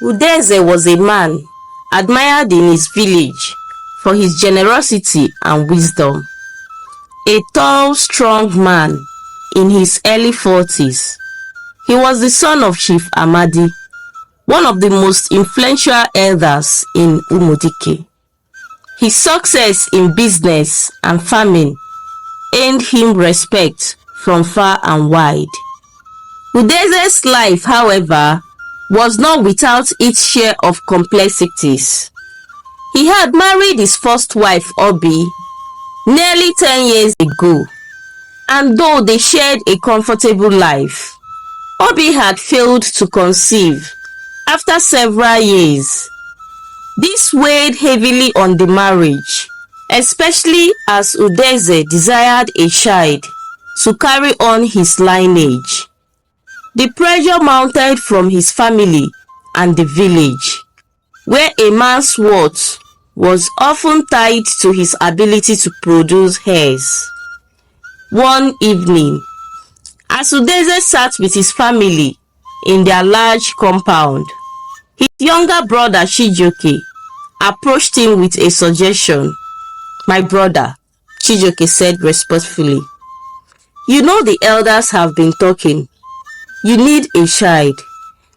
Udeze was a man admired in his village for his generosity and wisdom. A tall, strong man in his early 40s, he was the son of Chief Amadi, one of the most influential elders in Umudike. His success in business and farming earned him respect from far and wide. Udeze's life, however, was not without its share of complexities. He had married his first wife, Obi, nearly 10 years ago, and though they shared a comfortable life, Obi had failed to conceive after several years. This weighed heavily on the marriage, especially as Udeze desired a child to carry on his lineage. The pressure mounted from his family and the village, where a man's worth was often tied to his ability to produce heirs. One evening, as Udeze sat with his family in their large compound, his younger brother Chijioke approached him with a suggestion. "My brother," Chijioke said respectfully, "you know the elders have been talking. You need a child.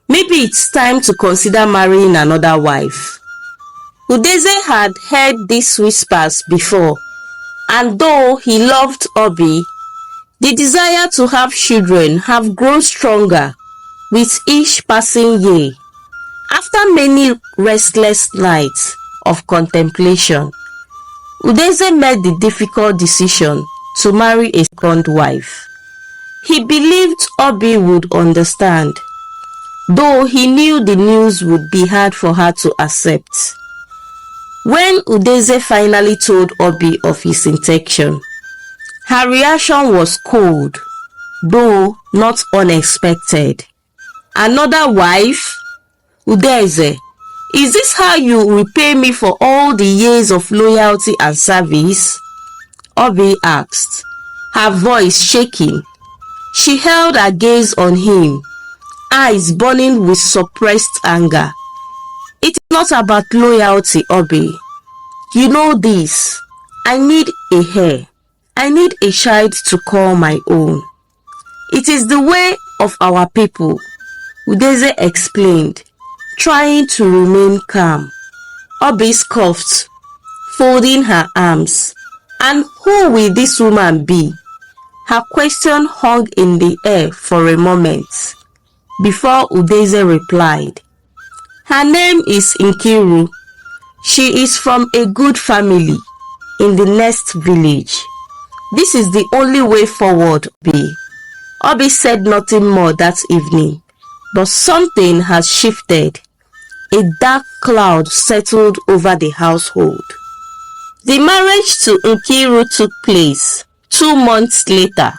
Maybe it's time to consider marrying another wife." Udeze had heard these whispers before, and though he loved Obi, the desire to have children have grown stronger with each passing year. After many restless nights of contemplation, Udeze made the difficult decision to marry a second wife. He believed Obi would understand, though he knew the news would be hard for her to accept. When Udeze finally told Obi of his intention, her reaction was cold, though not unexpected. "Another wife? Udeze, is this how you repay me for all the years of loyalty and service?" Obi asked, her voice shaking. She held her gaze on him, eyes burning with suppressed anger. "It is not about loyalty, Obi. You know this. I need a heir. I need a child to call my own. It is the way of our people," Udeze explained, trying to remain calm. Obi scoffed, folding her arms. "And who will this woman be?" Her question hung in the air for a moment before Udeze replied. "Her name is Nkiru. She is from a good family in the next village. This is the only way forward, Obi." Obi said nothing more that evening, but something has shifted. A dark cloud settled over the household. The marriage to Nkiru took place 2 months later.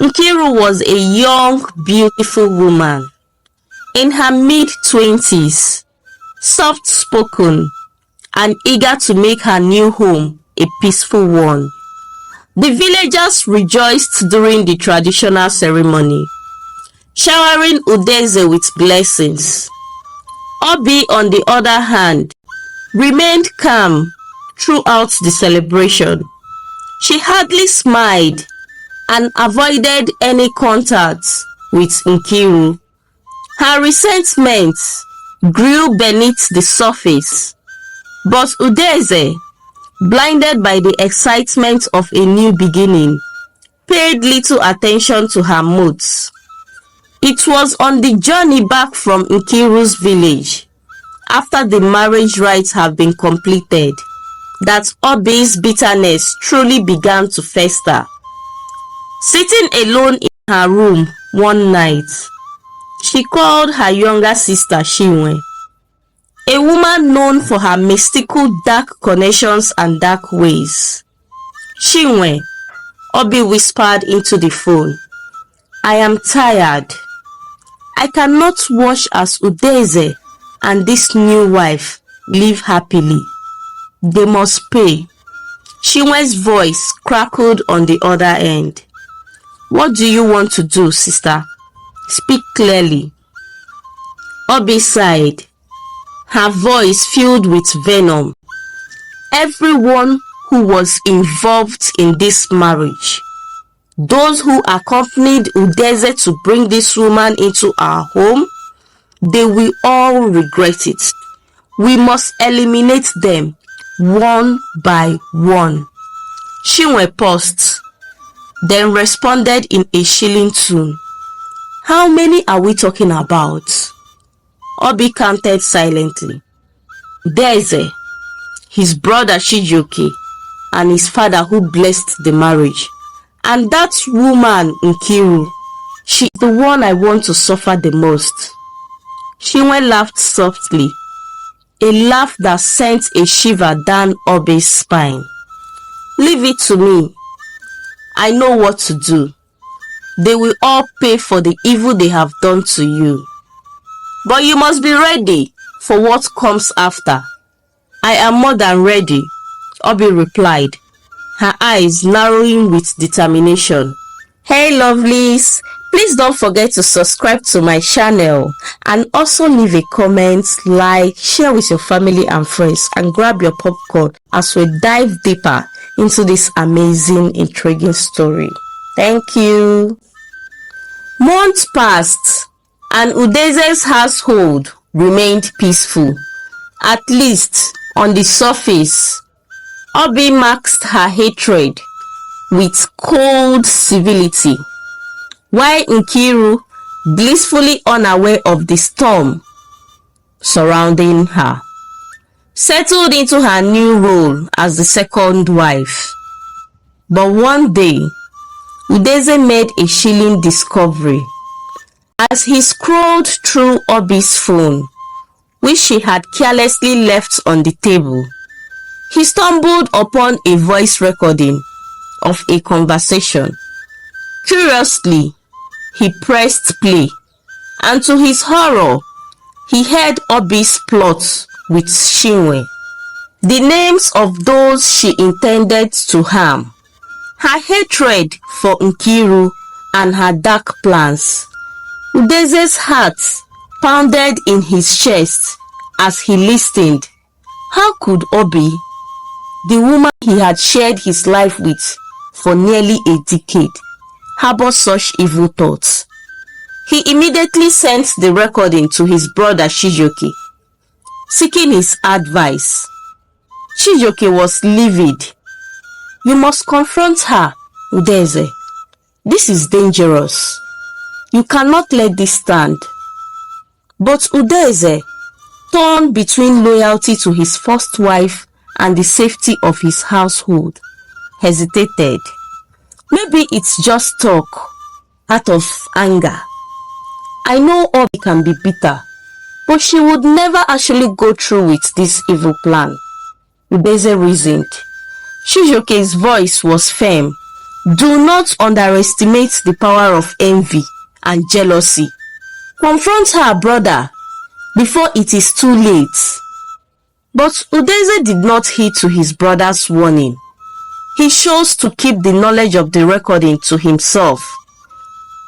Nkiru was a young, beautiful woman in her mid-20s, soft-spoken and eager to make her new home a peaceful one. The villagers rejoiced during the traditional ceremony, showering Udeze with blessings. Obi, on the other hand, remained calm throughout the celebration. She hardly smiled and avoided any contact with Nkiru. Her resentment grew beneath the surface, but Udeze, blinded by the excitement of a new beginning, paid little attention to her moods. It was on the journey back from Nkiru's village, after the marriage rites had been completed, that Obi's bitterness truly began to fester. Sitting alone in her room one night, she called her younger sister Chinwe, a woman known for her mystical dark connections and dark ways. "Chinwe," Obi whispered into the phone, "I am tired. I cannot watch as Udeze and this new wife live happily. They must pay." Chinwe's voice crackled on the other end. "What do you want to do, sister? Speak clearly." Obi sighed, her voice filled with venom. Everyone who was involved in this marriage, those who accompanied Udeze to bring this woman into our home, they will all regret it. We must eliminate them one by one. Chinwe paused, then responded in a shilling tone. How many are we talking about? Obi counted silently. Udeze, his brother Chijioke, and his father who blessed the marriage. And that woman Nkiru, she's the one I want to suffer the most. Chinwe laughed softly, a laugh that sent a shiver down Obi's spine. Leave it to me. I know what to do. They will all pay for the evil they have done to you. But you must be ready for what comes after. I am more than ready, Obi replied, her eyes narrowing with determination. Hey lovelies, please don't forget to subscribe to my channel and also leave a comment, like, share with your family and friends, and grab your popcorn as we dive deeper into this amazing, intriguing story. Thank you. Months passed and Udeze's household remained peaceful, at least on the surface. Obi masked her hatred with cold civility, while Nkiru, blissfully unaware of the storm surrounding her, settled into her new role as the second wife. But one day, Udeze made a chilling discovery. As he scrolled through Obi's phone, which she had carelessly left on the table, he stumbled upon a voice recording of a conversation. Curiously, he pressed play, and to his horror, he heard Obi's plot with Chinwe, the names of those she intended to harm, her hatred for Nkiru, and her dark plans. Udeze's heart pounded in his chest as he listened. How could Obi, the woman he had shared his life with for nearly a decade, harbor such evil thoughts? He immediately sent the recording to his brother Chijioke, seeking his advice. Chijioke was livid. You must confront her, Udeze. This is dangerous. You cannot let this stand. But Udeze, torn between loyalty to his first wife and the safety of his household, hesitated. Maybe it's just talk, out of anger. I know Obi can be bitter, but she would never actually go through with this evil plan, Udeze reasoned. Chijioke's voice was firm. Do not underestimate the power of envy and jealousy. Confront her, brother, before it is too late. But Udeze did not heed to his brother's warning. He chose to keep the knowledge of the recording to himself,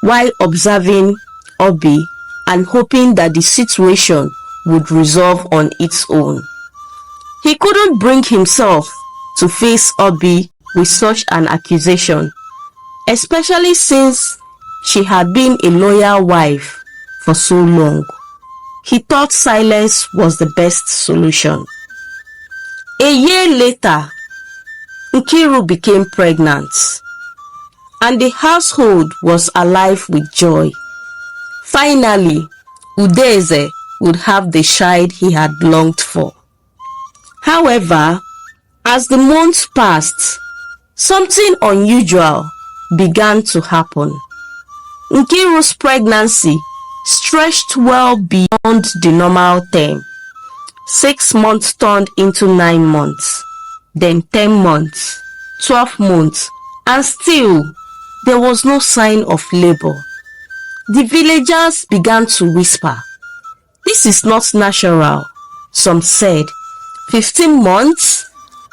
while observing Obi and hoping that the situation would resolve on its own. He couldn't bring himself to face Obi with such an accusation, especially since she had been a loyal wife for so long. He thought silence was the best solution. A year later, Nkiru became pregnant, and the household was alive with joy. Finally, Udeze would have the child he had longed for. However, as the months passed, something unusual began to happen. Nkiru's pregnancy stretched well beyond the normal term. 6 months turned into 9 months, then 10 months, 12 months, and still there was no sign of labor. The villagers began to whisper, "This is not natural." Some said, 15 months?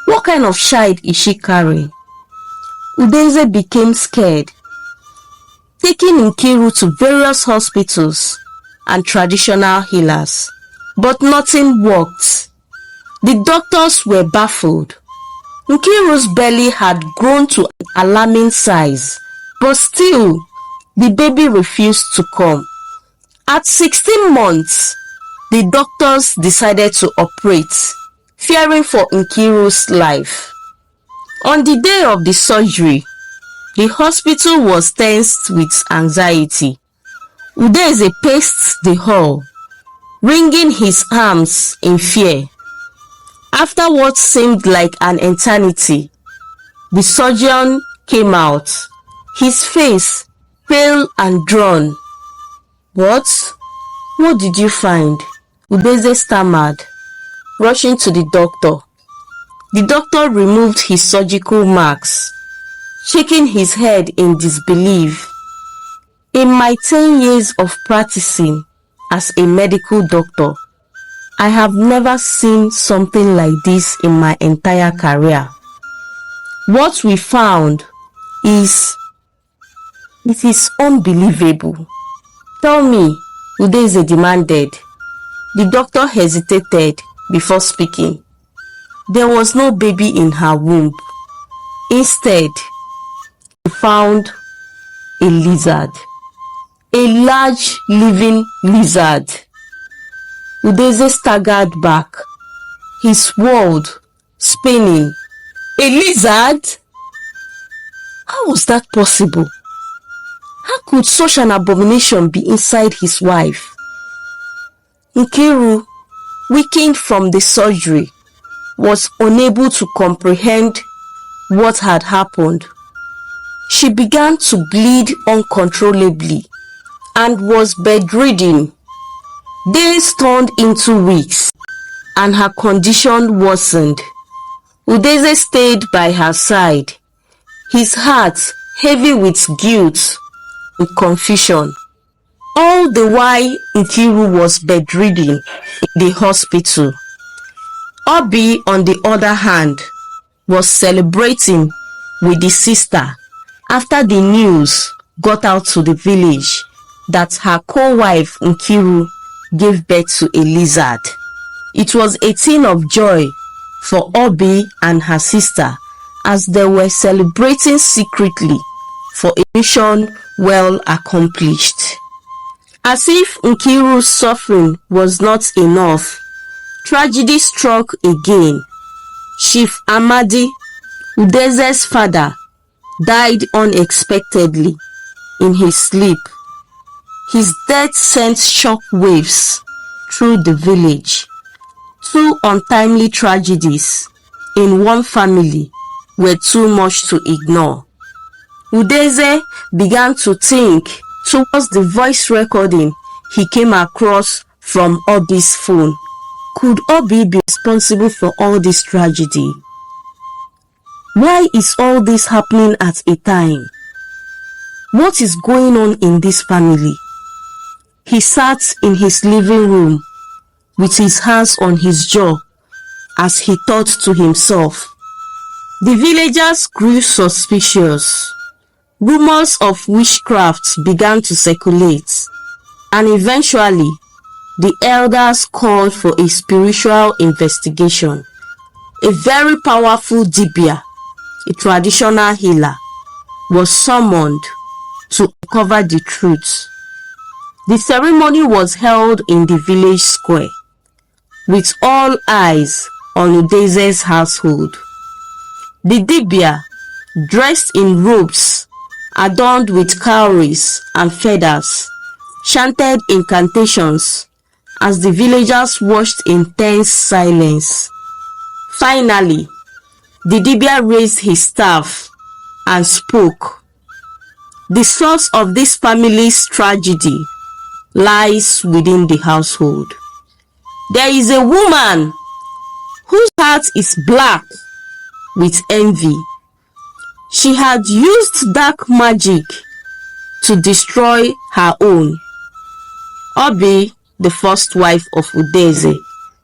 What kind of child is she carrying? Udeze became scared. Taking Nkiru to various hospitals, and traditional healers, but nothing worked. The doctors were baffled. Nkiru's belly had grown to an alarming size, but still, the baby refused to come. At 16 months, the doctors decided to operate, fearing for Nkiru's life. On the day of the surgery, the hospital was tensed with anxiety. Udeze paced the hall, wringing his arms in fear. After what seemed like an eternity, the surgeon came out, his face pale and drawn. What did you find? Udeze stammered, rushing to the doctor. The doctor removed his surgical marks, shaking his head in disbelief. In my 10 years of practicing as a medical doctor, I have never seen something like this in my entire career. What we found is unbelievable. Tell me, Udeze demanded. The doctor hesitated before speaking. There was no baby in her womb. Instead, he found a lizard. A large living lizard. Udeze staggered back, his world spinning. A lizard? How was that possible? How could such an abomination be inside his wife? Nkiru, weakened from the surgery, was unable to comprehend what had happened. She began to bleed uncontrollably and was bedridden. Days turned into weeks, and her condition worsened. Udeze stayed by her side, his heart heavy with guilt and confusion. All the while Nkiru was bedridden in the hospital. Obi, on the other hand, was celebrating with the sister after the news got out to the village that her co-wife Nkiru gave birth to a lizard. It was a thing of joy for Obi and her sister as they were celebrating secretly for a mission well accomplished. As if Nkiru's suffering was not enough, tragedy struck again. Chief Amadi, Udeze's father, died unexpectedly in his sleep. His death sent shock waves through the village. Two untimely tragedies in one family were too much to ignore. Udeze began to think towards the voice recording he came across from Obi's phone. Could Obi be responsible for all this tragedy? Why is all this happening at a time? What is going on in this family? He sat in his living room with his hands on his jaw as he thought to himself. The villagers grew suspicious. Rumors of witchcraft began to circulate, and eventually the elders called for a spiritual investigation. A very powerful dibia, a traditional healer, was summoned to uncover the truth. The ceremony was held in the village square, with all eyes on Udeze's household. The dibia, dressed in robes adorned with cowries and feathers, chanted incantations as the villagers watched in tense silence. Finally, the dibia raised his staff and spoke. The source of this family's tragedy lies within the household. There is a woman whose heart is black with envy. She had used dark magic to destroy her own. Obi, the first wife of Udeze,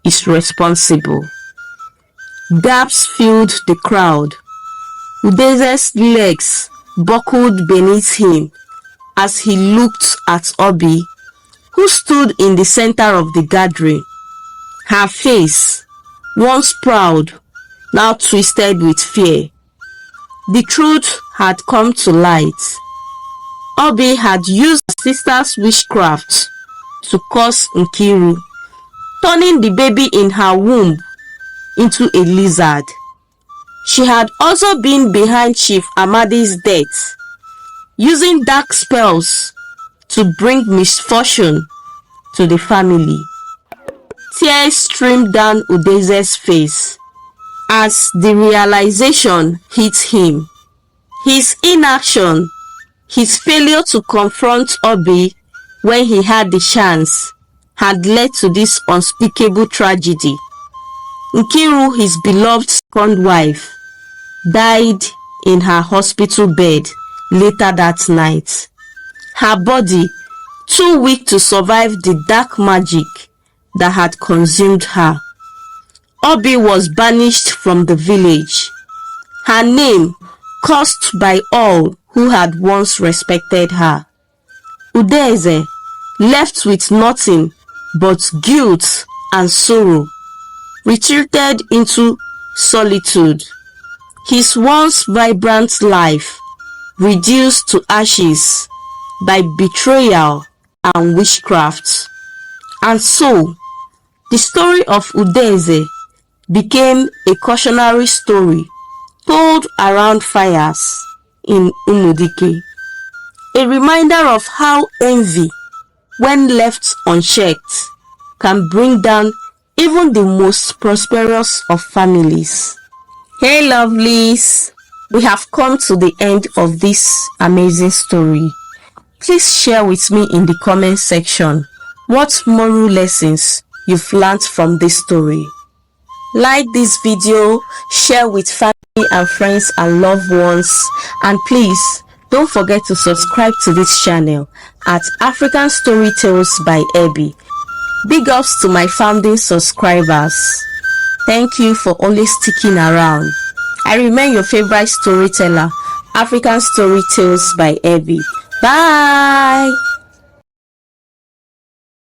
is responsible. Gasps filled the crowd. Udeze's legs buckled beneath him as he looked at Obi, who stood in the center of the gathering. Her face, once proud, now twisted with fear. The truth had come to light. Obi had used her sister's witchcraft to curse Nkiru, turning the baby in her womb into a lizard. She had also been behind Chief Amadi's death, using dark spells to bring misfortune to the family. Tears streamed down Udeze's face as the realization hit him. His inaction, his failure to confront Obi when he had the chance, had led to this unspeakable tragedy. Nkiru, his beloved second wife, died in her hospital bed later that night. Her body, too weak to survive the dark magic that had consumed her. Obi was banished from the village, her name cursed by all who had once respected her. Udeze, left with nothing but guilt and sorrow, retreated into solitude. His once vibrant life reduced to ashes by betrayal and witchcraft. And so, the story of Udeze became a cautionary story told around fires in Umudike, a reminder of how envy, when left unchecked, can bring down even the most prosperous of families. Hey lovelies, we have come to the end of this amazing story. Please share with me in the comment section what moral lessons you've learned from this story. Like this video, share with family and friends and loved ones, and please don't forget to subscribe to this channel at African Story Tales by Abby. Big ups to my founding subscribers. Thank you for always sticking around. I remain your favorite storyteller, African Story Tales by Abby. Bye!